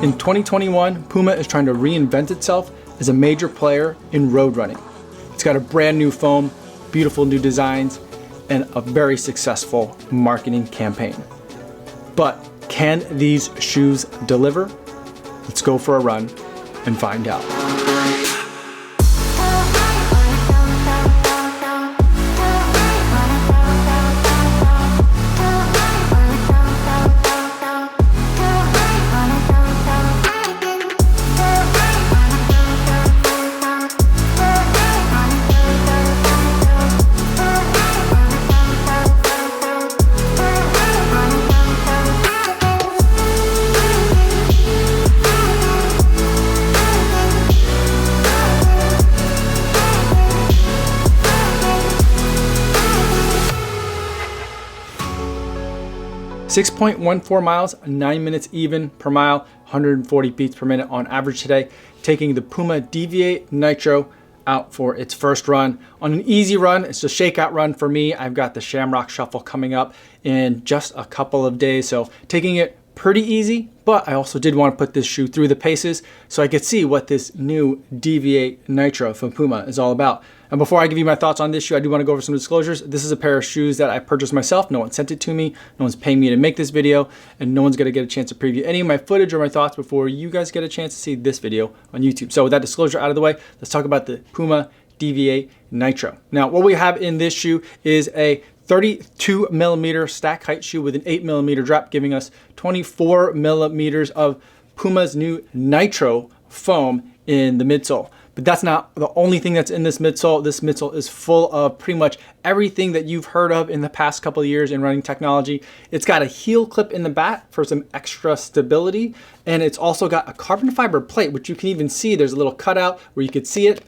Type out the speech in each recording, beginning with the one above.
In 2021, Puma is trying to reinvent itself as a major player in road running. It's got a brand new foam, beautiful new designs, and a very successful marketing campaign. But can these shoes deliver? Let's go for a run and find out. 6.14 miles, 9 minutes even per mile, 140 beats per minute on average today, taking the Puma Deviate Nitro out for its first run. On an easy run, it's a shakeout run for me. I've got the Shamrock Shuffle coming up in just a couple of days, so taking it pretty easy, but I also did want to put this shoe through the paces so I could see what this new Deviate Nitro from Puma is all about. And before I give you my thoughts on this shoe, I do want to go over some disclosures. This is a pair of shoes that I purchased myself. No one sent it to me. No one's paying me to make this video, and no one's going to get a chance to preview any of my footage or my thoughts before you guys get a chance to see this video on YouTube. So with that disclosure out of the way, let's talk about the Puma Deviate Nitro. Now, what we have in this shoe is a 32 millimeter stack height shoe with an 8 millimeter drop, giving us 24 millimeters of Puma's new Nitro foam in the midsole. But that's not the only thing that's in this midsole. This midsole is full of pretty much everything that you've heard of in the past couple of years in running technology. It's got a heel clip in the back for some extra stability, and it's also got a carbon fiber plate, which you can even see. There's a little cutout where you could see it.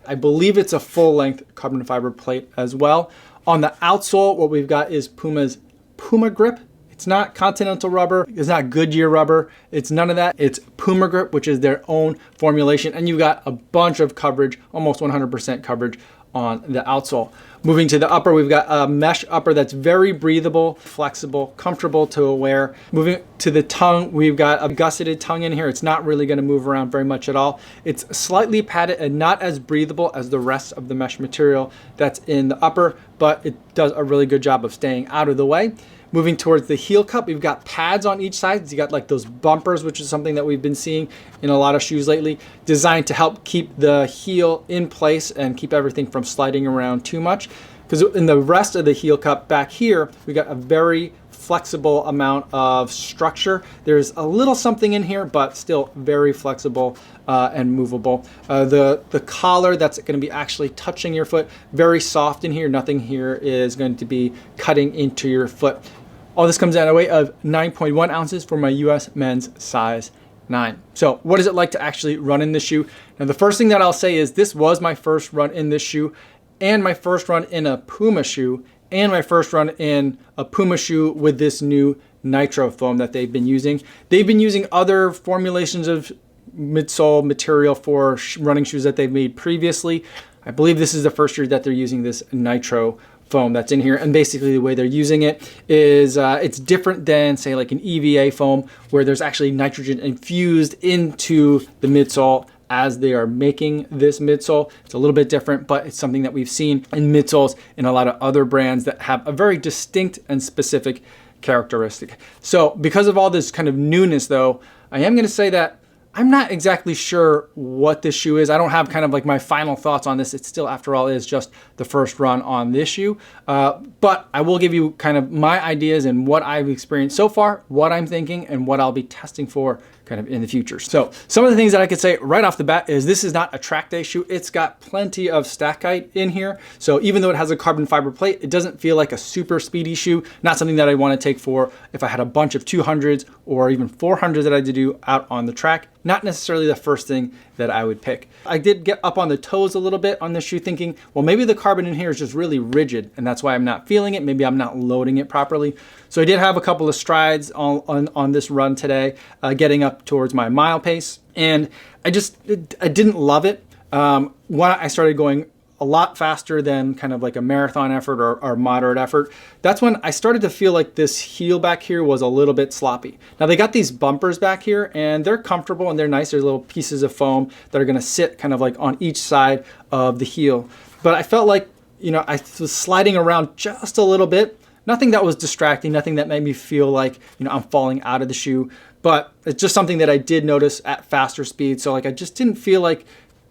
I believe it's a full length carbon fiber plate as well. On the outsole, what we've got is Puma's Puma Grip. It's not Continental rubber, it's not Goodyear rubber, it's none of that. It's Puma Grip, which is their own formulation, and you've got a bunch of coverage, almost 100% coverage on the outsole. Moving to the upper, we've got a mesh upper that's very breathable, flexible, comfortable to wear. Moving to the tongue, we've got a gusseted tongue in here. It's not really gonna move around very much at all. It's slightly padded and not as breathable as the rest of the mesh material that's in the upper, but it does a really good job of staying out of the way. Moving towards the heel cup, we've got pads on each side. You got like those bumpers, which is something that we've been seeing in a lot of shoes lately, designed to help keep the heel in place and keep everything from sliding around too much. Because in the rest of the heel cup back here, we got a very flexible amount of structure. There's a little something in here, but still very flexible and movable. The collar that's going to be actually touching your foot, very soft in here. Nothing here is going to be cutting into your foot. All this comes out at a weight of 9.1 ounces for my US men's size 9. So what is it like to actually run in this shoe? Now, the first thing that I'll say is this was my first run in this shoe, and my first run in a Puma shoe, and my first run in a Puma shoe with this new Nitro foam that they've been using. They've been using other formulations of midsole material for running shoes that they've made previously. I believe this is the first year that they're using this Nitro foam that's in here, and basically the way they're using it is it's different than, say, like an EVA foam, where there's actually nitrogen infused into the midsole as they are making this midsole. It's a little bit different, but it's something that we've seen in midsoles in a lot of other brands that have a very distinct and specific characteristic. So because of all this kind of newness though, I am gonna say that I'm not exactly sure what this shoe is. I don't have kind of like my final thoughts on this. It still, after all, is just the first run on this shoe. But I will give you kind of my ideas and what I've experienced so far, what I'm thinking, and what I'll be testing for kind of in the future. So some of the things that I could say right off the bat is this is not a track day shoe. It's got plenty of stack height in here. So even though it has a carbon fiber plate, it doesn't feel like a super speedy shoe. Not something that I want to take for if I had a bunch of 200s or even 400s that I had to do out on the track. Not necessarily the first thing that I would pick. I did get up on the toes a little bit on this shoe thinking, well, maybe the carbon in here is just really rigid and that's why I'm not feeling it. Maybe I'm not loading it properly. So I did have a couple of strides on this run today, getting up towards my mile pace. And I didn't love it. When I started going a lot faster than kind of like a marathon effort or moderate effort, that's when I started to feel like this heel back here was a little bit sloppy. Now they got these bumpers back here and they're comfortable and they're nice. There's little pieces of foam that are gonna sit kind of like on each side of the heel. But I felt like, you know, I was sliding around just a little bit. Nothing that was distracting, nothing that made me feel like, you know, I'm falling out of the shoe, but it's just something that I did notice at faster speeds. So like, I just didn't feel like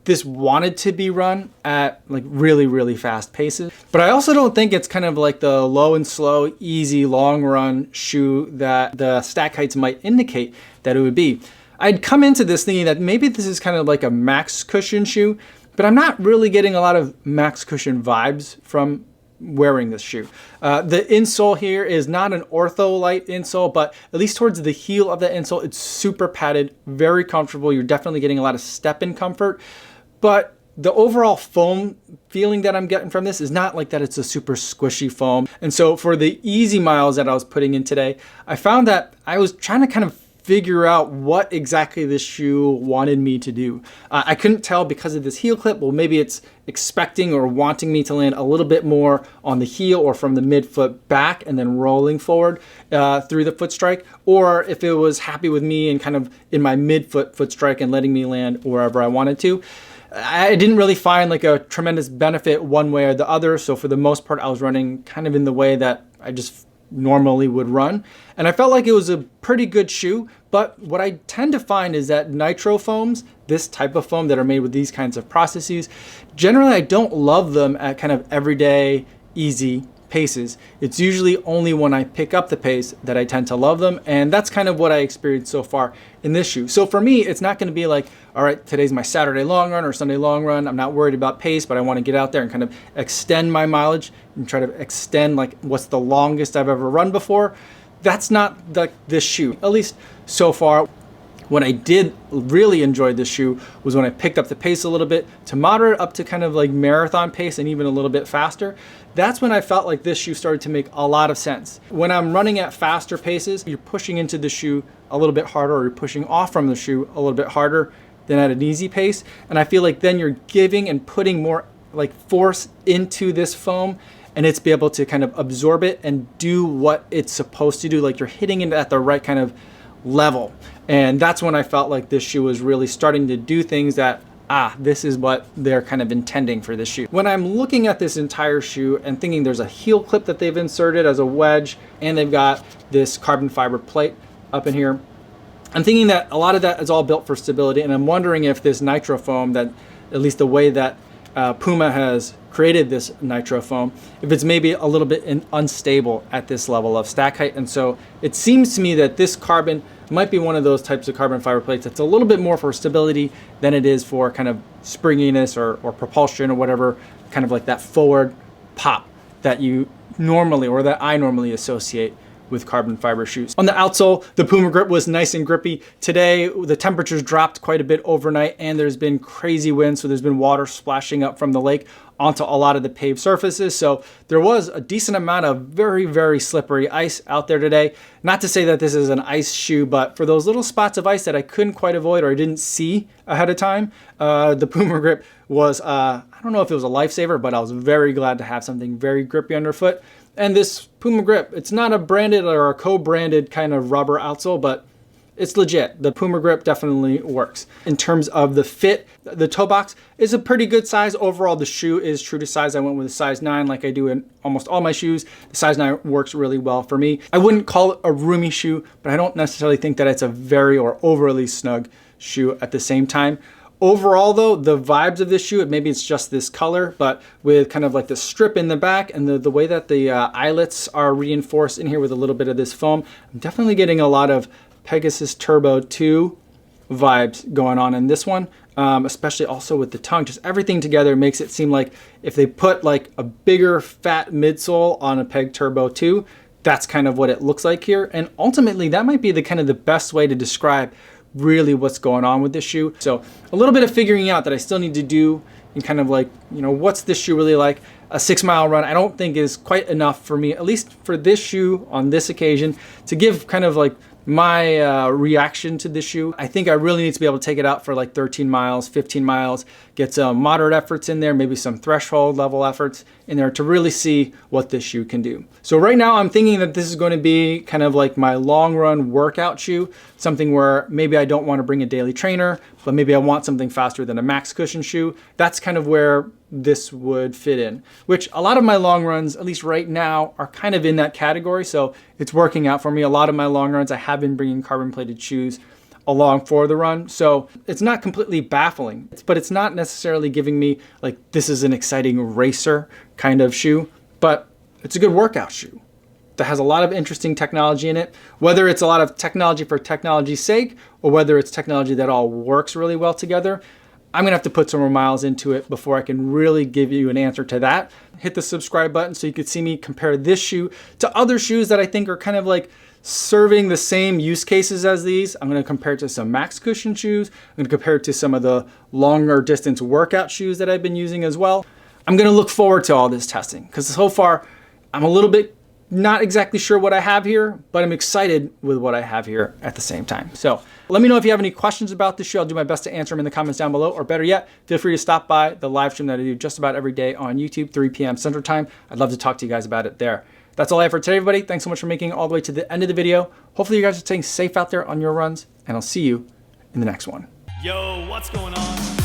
this wanted to be run at like really, really fast paces. But I also don't think it's kind of like the low and slow, easy, long run shoe that the stack heights might indicate that it would be. I'd come into this thinking that maybe this is kind of like a max cushion shoe, but I'm not really getting a lot of max cushion vibes from wearing this shoe. The insole here is not an ortho-lite insole, but at least towards the heel of the insole, it's super padded, very comfortable. You're definitely getting a lot of step-in comfort, but the overall foam feeling that I'm getting from this is not like that it's a super squishy foam. And so for the easy miles that I was putting in today, I found that I was trying to kind of figure out what exactly this shoe wanted me to do. I couldn't tell because of this heel clip. Well, maybe it's expecting or wanting me to land a little bit more on the heel or from the midfoot back and then rolling forward through the foot strike, or if it was happy with me and kind of in my midfoot foot strike and letting me land wherever I wanted to. I didn't really find like a tremendous benefit one way or the other. So for the most part, I was running kind of in the way that I just normally would run. And I felt like it was a pretty good shoe, but what I tend to find is that nitro foams, this type of foam that are made with these kinds of processes, generally I don't love them at kind of everyday, easy paces. It's usually only when I pick up the pace that I tend to love them, and that's kind of what I experienced so far in this shoe. So for me, it's not going to be like, all right, today's my Saturday long run or Sunday long run. I'm not worried about pace, but I want to get out there and kind of extend my mileage and try to extend like what's the longest I've ever run before. That's not this shoe, at least so far. When I did really enjoy this shoe was when I picked up the pace a little bit to moderate up to kind of like marathon pace and even a little bit faster. That's when I felt like this shoe started to make a lot of sense. When I'm running at faster paces, you're pushing into the shoe a little bit harder, or you're pushing off from the shoe a little bit harder than at an easy pace. And I feel like then you're giving and putting more like force into this foam, and it's be able to kind of absorb it and do what it's supposed to do. Like you're hitting it at the right kind of level. And that's when I felt like this shoe was really starting to do things that, this is what they're kind of intending for this shoe. When I'm looking at this entire shoe and thinking there's a heel clip that they've inserted as a wedge, and they've got this carbon fiber plate up in here, I'm thinking that a lot of that is all built for stability. And I'm wondering if this nitro foam, that at least the way that Puma has created this nitro foam, if it's maybe a little bit unstable at this level of stack height. And so it seems to me that this carbon might be one of those types of carbon fiber plates that's a little bit more for stability than it is for kind of springiness or propulsion or whatever, kind of like that forward pop that you normally, or that I normally associate with carbon fiber shoes. On the outsole, the Puma grip was nice and grippy. Today, the temperatures dropped quite a bit overnight and there's been crazy winds, so there's been water splashing up from the lake onto a lot of the paved surfaces. So there was a decent amount of very, very slippery ice out there today. Not to say that this is an ice shoe, but for those little spots of ice that I couldn't quite avoid or I didn't see ahead of time, the Puma grip was, I don't know if it was a lifesaver, but I was very glad to have something very grippy underfoot. And this Puma grip, it's not a branded or a co-branded kind of rubber outsole, but it's legit. The Puma grip definitely works. In terms of the fit, the toe box is a pretty good size. Overall, the shoe is true to size. I went with a size 9 like I do in almost all my shoes. The size 9 works really well for me. I wouldn't call it a roomy shoe, but I don't necessarily think that it's a very or overly snug shoe at the same time. Overall though, the vibes of this shoe, maybe it's just this color, but with kind of like the strip in the back and the way that the eyelets are reinforced in here with a little bit of this foam, I'm definitely getting a lot of Pegasus Turbo 2 vibes going on in this one, especially also with the tongue. Just everything together makes it seem like if they put like a bigger fat midsole on a Peg Turbo 2, that's kind of what it looks like here. And ultimately that might be the kind of the best way to describe really what's going on with this shoe. So a little bit of figuring out that I still need to do and kind of like, you know, what's this shoe really like a 6-mile run, I don't think is quite enough for me, at least for this shoe on this occasion, to give kind of like my reaction to this shoe. I think I really need to be able to take it out for like 13 miles, 15 miles, get some moderate efforts in there, maybe some threshold level efforts in there to really see what this shoe can do. So right now I'm thinking that this is going to be kind of like my long run workout shoe, something where maybe I don't want to bring a daily trainer, but maybe I want something faster than a max cushion shoe. That's kind of where this would fit in, which a lot of my long runs, at least right now, are kind of in that category. So it's working out for me. A lot of my long runs, I have been bringing carbon plated shoes along for the run. So it's not completely baffling, but it's not necessarily giving me like, this is an exciting racer kind of shoe, but it's a good workout shoe that has a lot of interesting technology in it, whether it's a lot of technology for technology's sake or whether it's technology that all works really well together. I'm gonna have to put some more miles into it before I can really give you an answer to that. Hit the subscribe button so you can see me compare this shoe to other shoes that I think are kind of like serving the same use cases as these. I'm gonna compare it to some max cushion shoes. I'm gonna compare it to some of the longer distance workout shoes that I've been using as well. I'm gonna look forward to all this testing because so far I'm a little bit not exactly sure what I have here, but I'm excited with what I have here at the same time. So let me know if you have any questions about this shoe. I'll do my best to answer them in the comments down below, or better yet, feel free to stop by the live stream that I do just about every day on YouTube, 3 p.m. Central Time. I'd love to talk to you guys about it there. That's all I have for today, everybody. Thanks so much for making it all the way to the end of the video. Hopefully you guys are staying safe out there on your runs, and I'll see you in the next one. Yo, what's going on?